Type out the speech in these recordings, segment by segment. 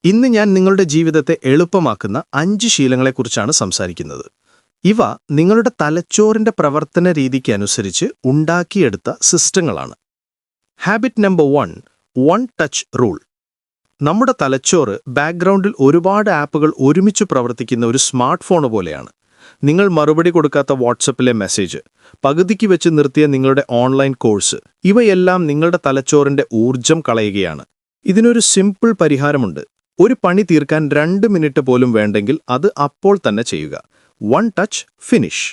ഇന്ന് ഞാൻ നിങ്ങളുടെ ജീവിതത്തെ എളുപ്പമാക്കുന്ന 5 ശീലങ്ങളെക്കുറിച്ചാണ് സംസാരിക്കുന്നത്. ഇവ നിങ്ങളുടെ തലച്ചോറിന്റെ പ്രവർത്തന രീതിക്കനുസരിച്ച് ഉണ്ടാക്കിയെടുത്ത സിസ്റ്റങ്ങളാണ്. Habit number 1, one touch rule. നമ്മുടെ തലച്ചോറ് ബാക്ക്ഗ്രൗണ്ടിൽ ഒരുപാട് ആപ്പുകൾ ഒരുമിച്ച് പ്രവർത്തിക്കുന്ന ഒരു സ്മാർട്ട് ഫോൺ പോലെയാണ്. നിങ്ങൾ മറുപടി കൊടുക്കാത്ത വാട്സപ്പിലെ മെസ്സേജ്, പകുതിക്ക് വെച്ച് നിർത്തിയ നിങ്ങളുടെ ഓൺലൈൻ കോഴ്സ്, ഇവയെല്ലാം നിങ്ങളുടെ തലച്ചോറിന്റെ ഊർജം കളയുകയാണ്. ഇതിനൊരു സിമ്പിൾ പരിഹാരമുണ്ട്. ഒരു പണി തീർക്കാൻ 2 മിനിറ്റ് പോലും വേണ്ടെങ്കിൽ അത് അപ്പോൾ തന്നെ ചെയ്യുക. One touch finish.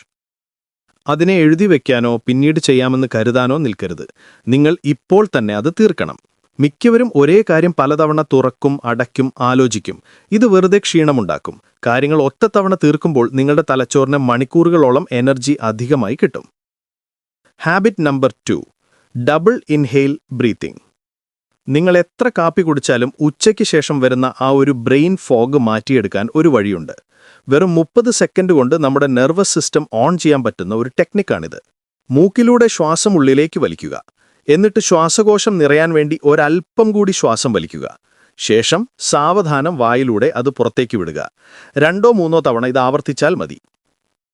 അതിനെ എഴുതി വെക്കാനോ പിന്നീട് ചെയ്യാമെന്ന് കരുതാനോ നിൽക്കരുത്. നിങ്ങൾ ഇപ്പോൾ തന്നെ അത് തീർക്കണം. മിക്കവരും ഒരേ കാര്യം പലതവണ തുറക്കും, അടയ്ക്കും, ആലോചിക്കും. ഇത് വെറുതെ ക്ഷീണമുണ്ടാക്കും. കാര്യങ്ങൾ ഒറ്റത്തവണ തീർക്കുമ്പോൾ നിങ്ങളുടെ തലച്ചോറിന് മണിക്കൂറുകളോളം എനർജി അധികമായി കിട്ടും. Habit number 2, double inhale breathing. നിങ്ങൾ എത്ര കാപ്പി കുടിച്ചാലും ഉച്ചയ്ക്ക് ശേഷം വരുന്ന ആ ഒരു ബ്രെയിൻ ഫോഗ് മാറ്റിയെടുക്കാൻ ഒരു വഴിയുണ്ട്. വെറും 30 സെക്കൻഡ് കൊണ്ട് നമ്മുടെ നെർവസ് സിസ്റ്റം ഓൺ ചെയ്യാൻ പറ്റുന്ന ഒരു ടെക്നിക്കാണിത്. മൂക്കിലൂടെ ശ്വാസം ഉള്ളിലേക്ക് വലിക്കുക. എന്നിട്ട് ശ്വാസകോശം നിറയാൻ വേണ്ടി ഒരൽപ്പം കൂടി ശ്വാസം വലിക്കുക. ശേഷം സാവധാനം വായിലൂടെ അത് പുറത്തേക്ക് വിടുക. 2-3 തവണ ഇത് ആവർത്തിച്ചാൽ മതി.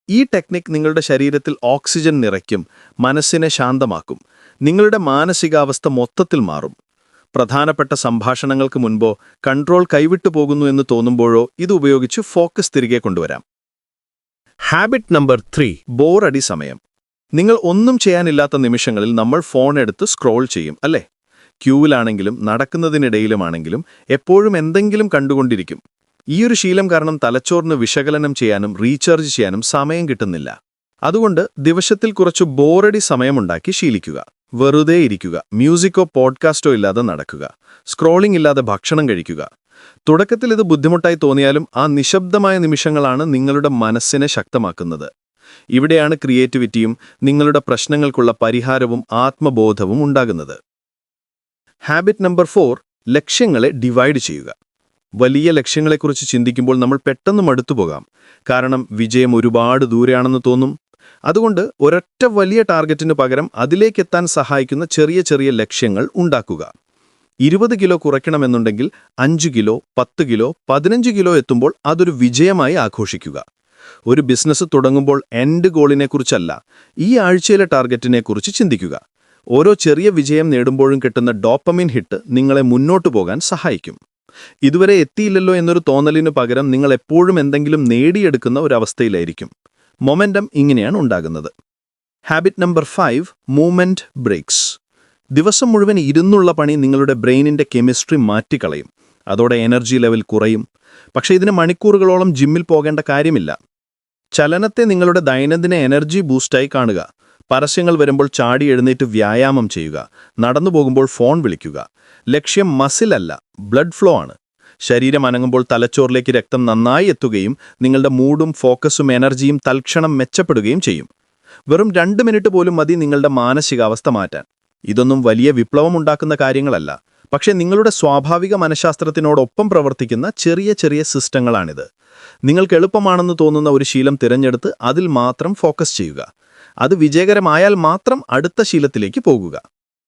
ഈ ടെക്നിക് നിങ്ങളുടെ ശരീരത്തിൽ ഓക്സിജൻ നിറയ്ക്കും, മനസ്സിനെ ശാന്തമാക്കും. നിങ്ങളുടെ മാനസികാവസ്ഥ മൊത്തത്തിൽ മാറും. പ്രധാനപ്പെട്ട സംഭാഷണങ്ങൾക്ക് മുൻപോ കൺട്രോൾ കൈവിട്ടു പോകുന്നു എന്ന് തോന്നുമ്പോഴോ ഇത് ഉപയോഗിച്ച് ഫോക്കസ് തിരികെ കൊണ്ടുവരാം. ഹാബിറ്റ് നമ്പർ 3, ബോറടി സമയം. നിങ്ങൾ ഒന്നും ചെയ്യാനില്ലാത്ത നിമിഷങ്ങളിൽ നമ്മൾ ഫോൺ എടുത്ത് സ്ക്രോൾ ചെയ്യും, അല്ലേ? ക്യൂവിലാണെങ്കിലും നടക്കുന്നതിനിടയിലുമാണെങ്കിലും എപ്പോഴും എന്തെങ്കിലും കണ്ടുകൊണ്ടിരിക്കും. ഈയൊരു ശീലം കാരണം തലച്ചോറിന് വിശകലനം ചെയ്യാനും റീചാർജ് ചെയ്യാനും സമയം കിട്ടുന്നില്ല. അതുകൊണ്ട് ദിവസത്തിൽ കുറച്ച് ബോറടി സമയമുണ്ടാക്കി ശീലിക്കുക. വെറുതെ ഇരിക്കുക, മ്യൂസിക്കോ പോഡ്കാസ്റ്റോ ഇല്ലാതെ നടക്കുക, സ്ക്രോളിംഗ് ഇല്ലാതെ ഭക്ഷണം കഴിക്കുക. തുടക്കത്തിൽ ഇത് ബുദ്ധിമുട്ടായി തോന്നിയാലും ആ നിശബ്ദമായ നിമിഷങ്ങളാണ് നിങ്ങളുടെ മനസ്സിനെ ശക്തമാക്കുന്നത്. ഇവിടെയാണ് ക്രിയേറ്റിവിറ്റിയും നിങ്ങളുടെ പ്രശ്നങ്ങൾക്കുള്ള പരിഹാരവും ആത്മബോധവും ഉണ്ടാകുന്നത്. ഹാബിറ്റ് നമ്പർ 4, ലക്ഷ്യങ്ങളെ ഡിവൈഡ് ചെയ്യുക. വലിയ ലക്ഷ്യങ്ങളെക്കുറിച്ച് ചിന്തിക്കുമ്പോൾ നമ്മൾ പെട്ടെന്ന് മടുത്തുപോകാം. കാരണം വിജയം ഒരുപാട് ദൂരെയാണെന്ന് തോന്നും. അതുകൊണ്ട് ഒരൊറ്റ വലിയ ടാർഗറ്റിനു പകരം അതിലേക്കെത്താൻ സഹായിക്കുന്ന ചെറിയ ചെറിയ ലക്ഷ്യങ്ങൾ ഉണ്ടാക്കുക. 20 കിലോ കുറയ്ക്കണമെന്നുണ്ടെങ്കിൽ 5 കിലോ, 10 കിലോ, 15 കിലോ എത്തുമ്പോൾ അതൊരു വിജയമായി ആഘോഷിക്കുക. ഒരു ബിസിനസ് തുടങ്ങുമ്പോൾ എൻഡ് ഗോളിനെക്കുറിച്ചല്ല, ഈ ആഴ്ചയിലെ ടാർഗറ്റിനെക്കുറിച്ച് ചിന്തിക്കുക. ഓരോ ചെറിയ വിജയം നേടുമ്പോഴും കിട്ടുന്ന ഡോപ്പമിൻ ഹിറ്റ് നിങ്ങളെ മുന്നോട്ടു പോകാൻ സഹായിക്കും. ഇതുവരെ എത്തിയില്ലല്ലോ എന്നൊരു തോന്നലിനു പകരം നിങ്ങൾ എപ്പോഴും എന്തെങ്കിലും നേടിയെടുക്കുന്ന ഒരവസ്ഥയിലായിരിക്കും. മൊമെന്റം ഇങ്ങനെയാണ് ഉണ്ടാകുന്നത്. Habit number 5, movement breaks. ദിവസം മുഴുവൻ ഇരുന്നുള്ള പണി നിങ്ങളുടെ ബ്രെയിനിന്റെ കെമിസ്ട്രി മാറ്റിക്കളയും. അതോടെ എനർജി ലെവൽ കുറയും. പക്ഷേ ഇതിന് മണിക്കൂറുകളോളം ജിമ്മിൽ പോകേണ്ട കാര്യമില്ല. ചലനത്തെ നിങ്ങളുടെ ദൈനംദിന എനർജി ബൂസ്റ്റായി കാണുക. പരസ്യങ്ങൾ വരുമ്പോൾ ചാടി എഴുന്നേറ്റ് വ്യായാമം ചെയ്യുക. നടന്നു പോകുമ്പോൾ ഫോൺ വിളിക്കുക. ലക്ഷ്യം മസിലല്ല, ബ്ലഡ് ഫ്ലോ ആണ്. ശരീരം അനങ്ങുമ്പോൾ തലച്ചോറിലേക്ക് രക്തം നന്നായി എത്തുകയും നിങ്ങളുടെ മൂഡും ഫോക്കസും എനർജിയും തൽക്ഷണം മെച്ചപ്പെടുകയും ചെയ്യും. വെറും 2 മിനിറ്റ് പോലും മതി നിങ്ങളുടെ മാനസികാവസ്ഥ മാറ്റാൻ. ഇതൊന്നും വലിയ വിപ്ലവമുണ്ടാക്കുന്ന കാര്യങ്ങളല്ല, പക്ഷേ നിങ്ങളുടെ സ്വാഭാവിക മനഃശാസ്ത്രത്തിനോടൊപ്പം പ്രവർത്തിക്കുന്ന ചെറിയ ചെറിയ സിസ്റ്റങ്ങളാണിത്. നിങ്ങൾക്ക് എളുപ്പമാണെന്ന് തോന്നുന്ന ഒരു ശീലം തിരഞ്ഞെടുത്ത് അതിൽ മാത്രം ഫോക്കസ് ചെയ്യുക. അത് വിജയകരമായാൽ മാത്രം അടുത്ത ശീലത്തിലേക്ക് പോകുക.